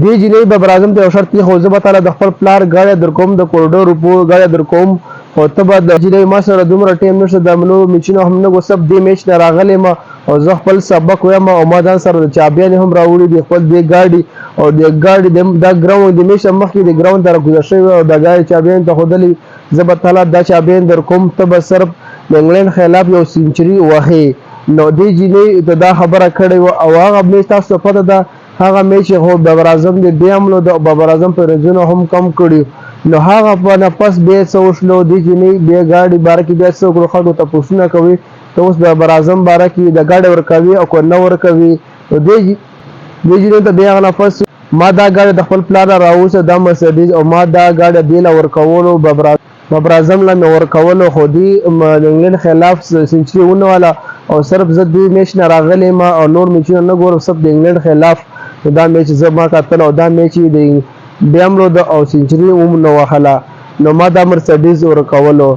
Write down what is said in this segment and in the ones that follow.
دې جنۍ ببر اعظم ته یو شرط خو زه به تعالی د خپل پلار غاړه در کوم د کوریډور روپو غاړه در کوم خو ته به د جنۍ ما سره دومره ټیم نشته د منو میچونه هم نه غوسب دې میچ نه راغلی ما او زه خپل سبق وایم او ما ځان سره د چابیانې هم راوړي دي خپل دې ګاډي او د ګاډي دا ګراوند د میچ مخکې د ګراوند ته راګوزار شوی او د ګاډي چابیان ته ښودلي زه به تعالی دا چابیان در کوم ته به صرف د انګلینډ خلاف یو سینچري وهې نو دې جنۍ ته دا خبره کړې وه او هغه میچ تاسو ته پته ده هغه میچ خو ببر اعظم دی بیا هم نو د ببر اعظم په رنځونه هم کم کړي نو هغه په نفس بیا څه وشلو دې جنۍ بیا ګاډي باره کې بیا څه وکړو خلکو تپوسونه کوي ته اوس ببر اعظم باره کې د ګاډي ورکوي او که نه ورکوي نو دې جنۍ ته بیا هغه نفس ما دا ګاډي د خپل پلار راووسه دا مرسډیز او ما دا ګاډي دې له ورکولو ببر اعظم له مې ورکولو خو دې د انګلینډ خلاف سینچري ونیوله او صرف زه دې میچ نه راغلی ما او نور میچونه نه ګورم صرف د انګلینډ خلاف دا میچ زه ما کتل او دا میچ د بیا هم د او سینچري هم نه وهله نو ما دا مرسډیز ورکولو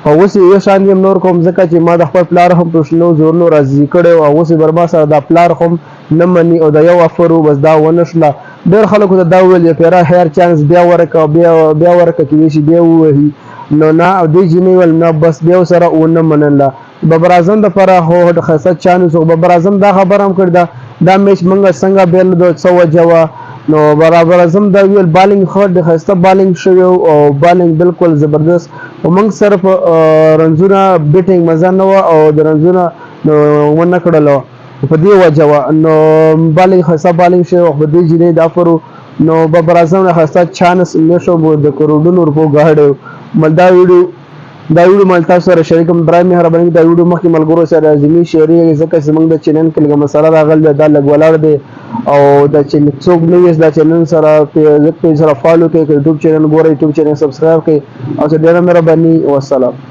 او اوس یو شان یم نور کوم ځکه چې ما د خپل پلار هم پوښتنو زورنو راضي کړی او اوس بر ما سره دا پلار هم نه مني او د یو افر بس دا ونه شله ډېر خلکو ته دا وویل پیرا هیر چانس بیا ورکه بیا ورکه کېدای شي بیا ووهي نو نه او دې جنۍ ول نه بس بیا سره ونه منله ببر اعظم دپاره خو ښایسته چانس و ببر اعظم دا خبره هم کړې ده دا میچ موږ څنګه بیل د څه وجه وه نو ببر اعظم دا ویل بالینګ ښه د ښایسته بالینګ شوی او بالینګ بالکل زبردست او موږ صرف رنځونه بیټینګ مزه نه وه او د رنځونه ونه کړله په دې وجه وه نو بالینګ ښایسته بالینګ شوی او په دې جنۍ د افرو نو ببر اعظم نه ښایسته چانس نشو د کروڑونو روپو ګاډی مل دا ویډیو مل تاسو سره شریکم برای مهرباني دا ویډیو مخکې ملګرو سره لازمي شیئر ځکه زموږ د چینل کې لږه مسله راغلې دا لږ ولاړ دی او دا چې څوک نه وي دا چینل سره پیج سره فالو کړئ یوټیوب چینل ګورئ یوټیوب چینل سبسکرایب کړئ او ډېره مهرباني والسلام